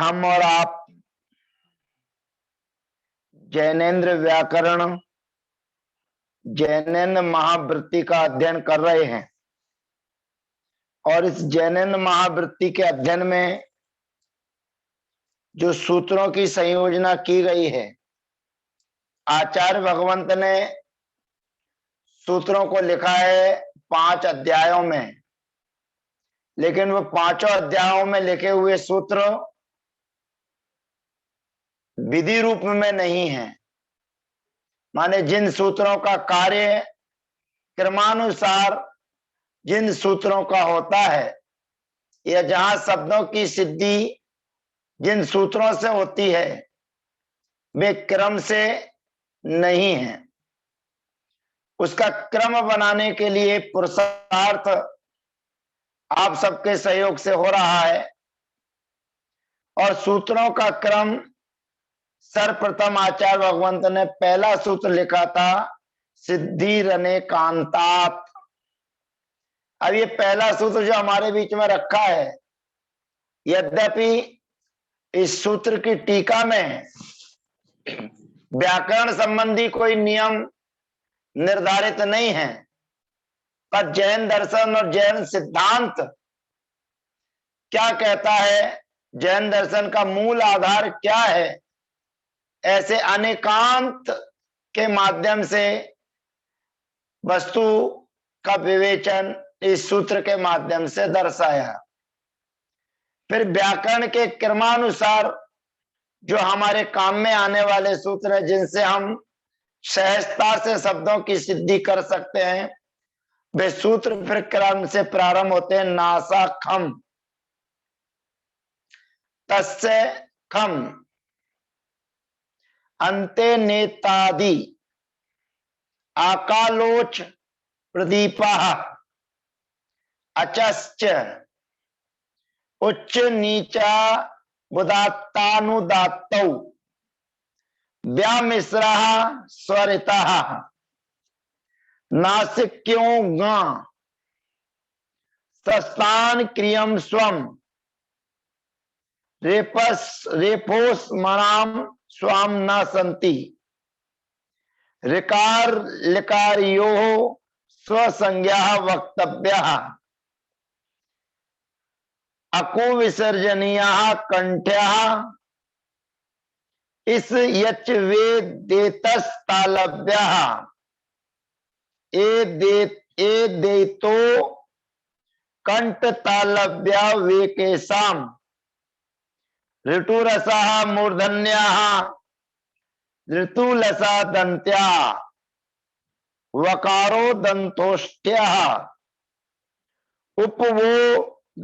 हम और आप जैनेन्द्र व्याकरण, जैनेन्द्र महावृत्ति का अध्ययन कर रहे हैं और इस जैनेन्द्र महावृत्ति के अध्ययन में जो सूत्रों की संयोजना की गई है, आचार्य भगवंत ने सूत्रों को लिखा है 5 अध्यायों में, लेकिन वो 5 अध्यायों में लिखे हुए सूत्र विधि रूप में नहीं है। माने जिन सूत्रों का कार्य क्रमानुसार जिन सूत्रों का होता है या जहां शब्दों की सिद्धि जिन सूत्रों से होती है वे क्रम से नहीं है। उसका क्रम बनाने के लिए पुरुषार्थ आप सबके सहयोग से हो रहा है और सूत्रों का क्रम सर्वप्रथम आचार्य भगवंत ने पहला सूत्र लिखा था, सिद्धि रने कांतात। अब ये पहला सूत्र जो हमारे बीच में रखा है, यद्यपि इस सूत्र की टीका में व्याकरण संबंधी कोई नियम निर्धारित नहीं है, पर जैन दर्शन और जैन सिद्धांत क्या कहता है, जैन दर्शन का मूल आधार क्या है, ऐसे अनेकांत के माध्यम से वस्तु का विवेचन इस सूत्र के माध्यम से दर्शाया। फिर व्याकरण के क्रमानुसार जो हमारे काम में आने वाले सूत्र हैं, जिनसे हम सहजता से शब्दों की सिद्धि कर सकते हैं, वे सूत्र फिर क्रम से प्रारंभ होते हैं। नासा खम, तस्य खम, अंते नेतादि, आकालोच प्रदीपा, अचश्च, उच्च नीचा बुदात्तानुदात्तौ, व्यामिश्रा स्वरिता, नासिक्यों गा, सस्तान क्रियम स्वम, रेपोस मणाम स्वाम न संति, ऋकार लिकार्यो स्वसंज्ञा वक्तव्य, अकु विसर्जनीय कंठ्या, इस यच वे देतस तालव्य, ए देतो कंठ तालव्य वे केशाम, ऋतुरसा मूर्धन्या, ऋतुलसा दंत्या, वकारो दंतोष्ट्या, उपवो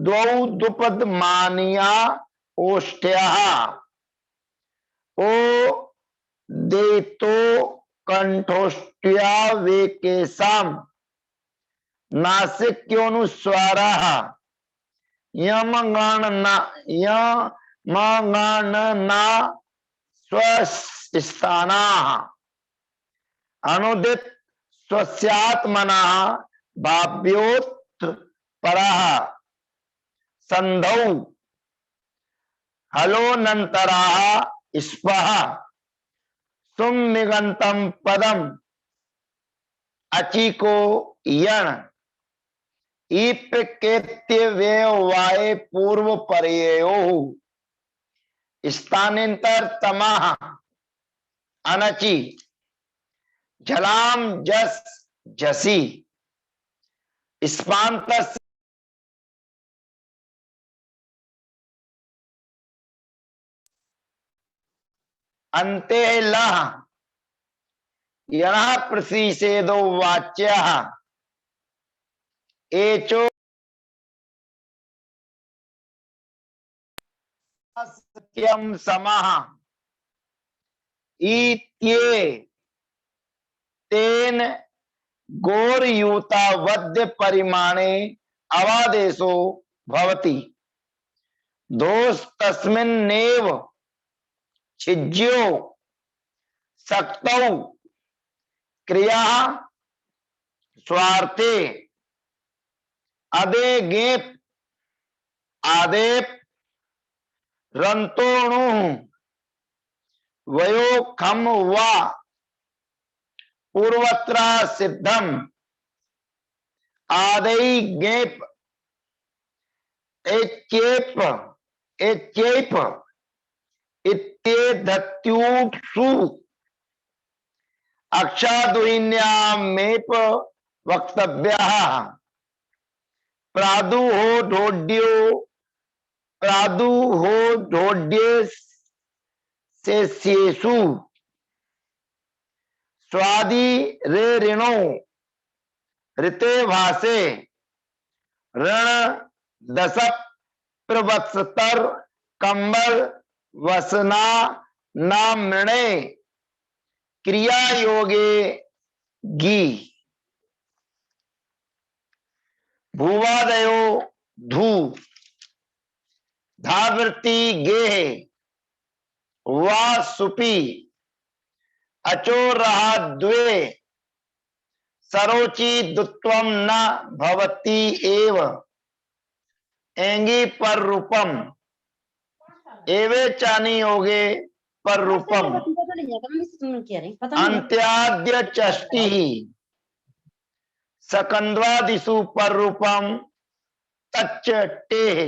द्वौ दुपद मानिया ओष्ठ्या, ओ देतो कंठोष्ट्या वे केशाम, नासिक्योनुस्वारा, यमगणना स्वस्थाना, अनुदित स्वस्यात्मना भाव्योत् परः, संधौ हलोनंतराः स्पः, सुम्निगंतम पदम, अचिको यण, ईप्यकेत्य वाय पूर्व पर्ययो, स्थानिंतर तमः, अनचि, झलाम जस झसी, स्पांतस अंते लह, यणः प्रतिषेधो वाच्यः, एचो सत्यम समः, इत्ये तेन गोरयूता वद्य परिमाणे अवादेशो भवति, दोष तस्मिन्नेव छिज्यो सक्तौ क्रिया स्वार्थे, अदे गेप आदेप रंतोणु वयो खम वा पूर्वत्रा सिद्धम आदि गेप एचेप एचेप इत्येधत्युषु अक्षादुहिन्यामेप वक्तव्यः प्रादुहो ढोड्येषु स्वादि रे ऋणो ऋते भासे ऋण दस प्रवत्सतर कंबल वसना नामृणे क्रिया योगे गी भूवादयो धू धावृत्ति गेह वा सुपी अचो रहा द्वे सरोचि दुत्वम न भवति एव एंगी पर रूपम एवे चानी योगे पर रूपम अंत्याद्य चष्टि सकंद्वादिषु पर रूपम तच्च टेह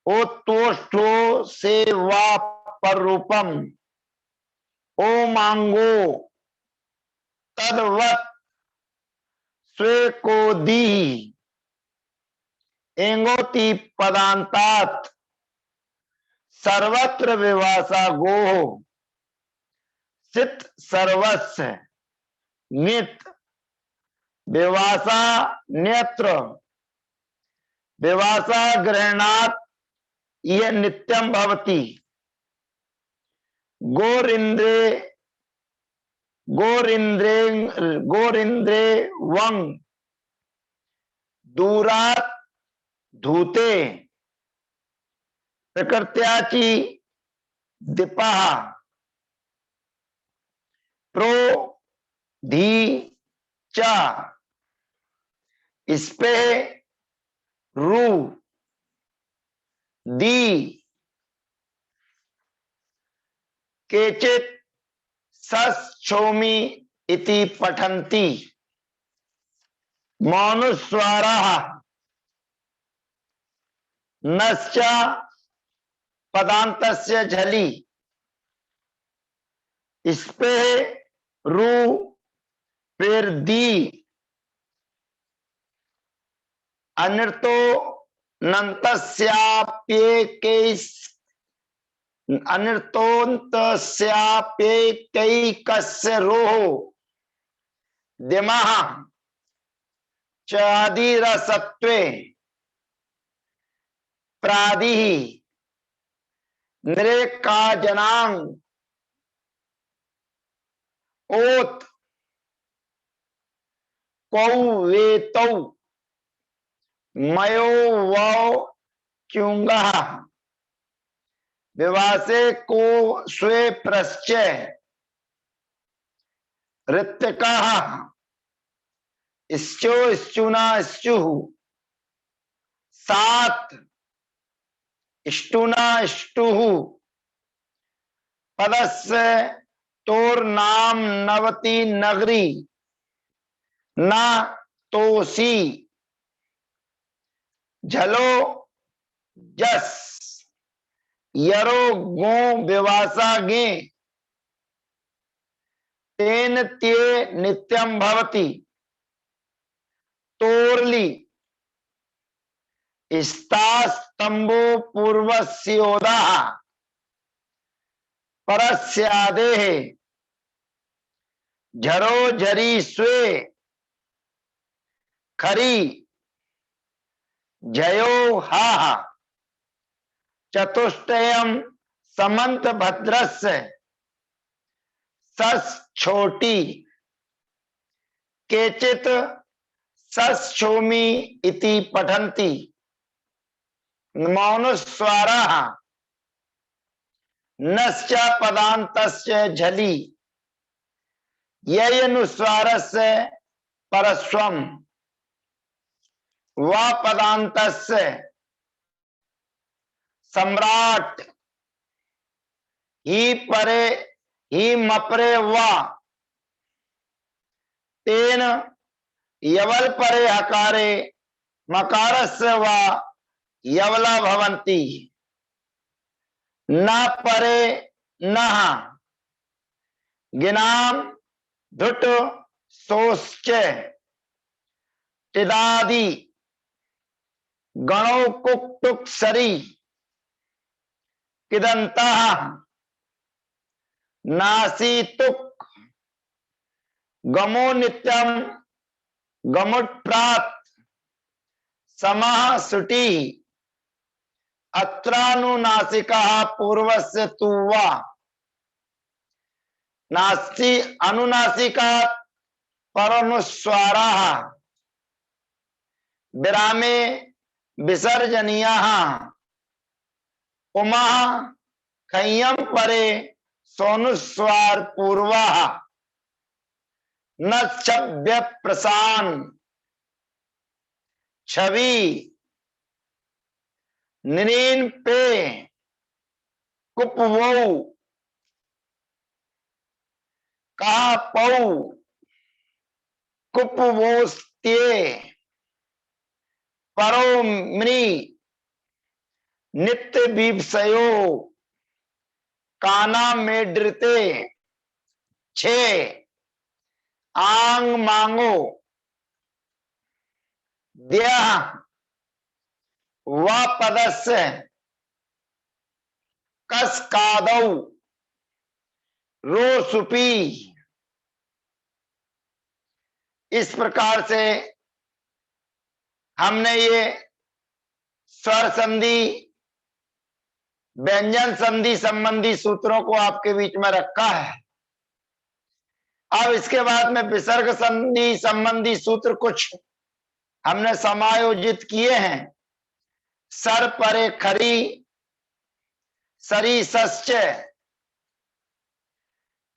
ओत्वष्टो से वा पर रूपम ओ मांगो तद्वत् स्वे को दी एंगोति पदांतात सर्वत्र विवासा गो सित सर्वस्व नित विवासा न्यत्र विवासा ग्रहणात् यह नित्यम भवति गोरिंद्रे वंग दूरात धूते प्रकृत्याची दीपा प्रो धी चा इसपे रू दी केचित सस्छोमि इति पठन्ति मौनुस्वारः नश्च पदान्तस्य झलि इसपे रू फिर दी अनिर्तो नन्तस्याप्येकैस् अनिर्तोन्तस्याप्येकैकस्य रोः दिमः चादिरसत्वे प्रादिः नृकाजनां ओत कौ वेतौ मयो वौ च्युंगः विवासे को स्वे प्रश्चय ऋत्विकः इश्चो इश्चुना इश्चुः सात इष्टुना इष्टुः पदस्य तोर नाम नवती नगरी न तोसी झलो जस यरो गो विवासा गे तेन ते नित्यम भवति तोरली स्तास्तंभो पूर्वस्योदा परस्यादेः झरो झरी स्वे खरी जयो हा चतुष्टयम समंत भद्रस्य सस छोटी केचित सस्छोमि इति पठन्ति मौनुस्वारः नश्च पदान्तस्य झलि ययनुस्वारस्य परस्वम वा पदान्तस्य सम्राट, ही परे ही मपरे वा, तेन यवल परे हकारे मकारस्य वा यवला भवन्ति, न परे नः गिनाम धुट सोश्च टिदादि गणो कुक्टुक सरी किदंतः नासीतुक गमो नित्यम गमुट्प्रात समः सुटी अत्रानुनासिकः पूर्वस्य तुवा नास्ति अनुनासिका परनुस्वाराः विरामे विसर्जनीयाः उमा खय्यम परे सोनुस्वार पूर्वाः न छव्य प्रसान छवि निरीन पे कुपवो कहा पौ कुपवोस्त्ये परो मृ नित्य बीपसयो काना मेड्रते छे आंग मांगो द्यः व पदस्य कस्कादौ रोसुपी। इस प्रकार से हमने ये स्वर संधि व्यंजन संधि संबंधी सूत्रों को आपके बीच में रखा है। अब इसके बाद में विसर्ग संधि संबंधी सूत्र कुछ हमने समायोजित किए हैं। सर परे खरी सरी सश्च,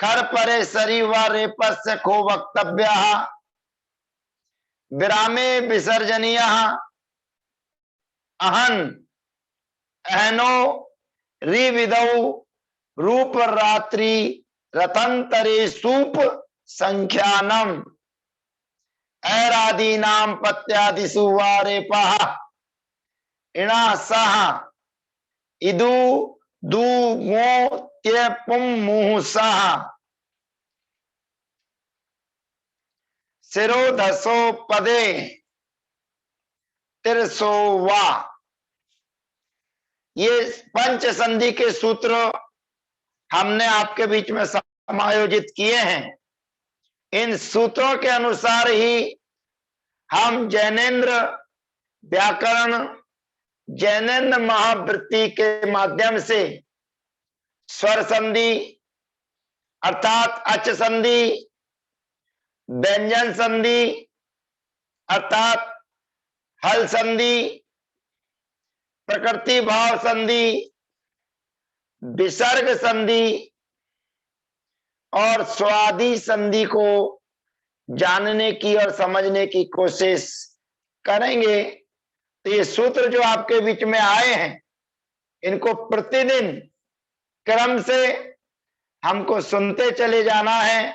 खर परे सरी व रेपस्य खो वक्तव्य, विरामे विसर्जनीय अहन अहनो रिविदौ रूप रात्रि रतंतरे सूप संख्यानम ऐरादीनाम पत्यादिषु वा रेपः इणा सह इदु दु मो त्य पुम मुह सह सिरोधसो पदे तिरसो वा। ये पंच संधि के सूत्र हमने आपके बीच में समायोजित किए हैं। इन सूत्रों के अनुसार ही हम जैनेन्द्र व्याकरण जैनेन्द्र महावृत्ति के माध्यम से स्वर संधि अर्थात अच संधि, व्यंजन संधि अर्थात हल संधि, प्रकृति भाव संधि, विसर्ग संधि और स्वादि संधि को जानने की और समझने की कोशिश करेंगे। तो ये सूत्र जो आपके बीच में आए हैं, इनको प्रतिदिन क्रम से हमको सुनते चले जाना है,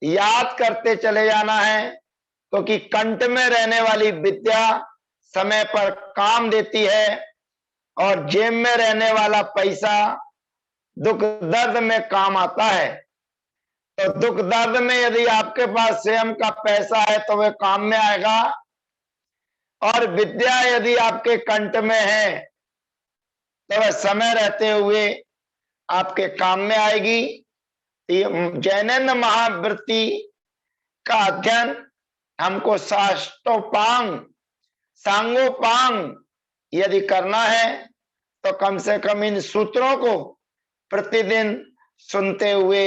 याद करते चले जाना है, क्योंकि कंठ में रहने वाली विद्या समय पर काम देती है और जेब में रहने वाला पैसा दुख दर्द में काम आता है। तो दुख दर्द में यदि आपके पास स्वयं का पैसा है तो वह काम में आएगा, और विद्या यदि आपके कंठ में है तो वह समय रहते हुए आपके काम में आएगी। जैनेन्द्र महावृत्ति का अध्ययन हमको साष्टोपांग सांगोपांग यदि करना है तो कम से कम इन सूत्रों को प्रतिदिन सुनते हुए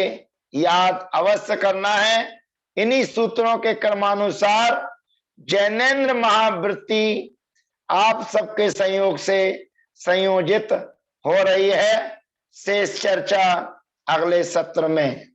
याद अवश्य करना है। इन्हीं सूत्रों के क्रमानुसार जैनेन्द्र महावृत्ति आप सबके संयोग से संयोजित हो रही है। शेष चर्चा अगले सत्र में।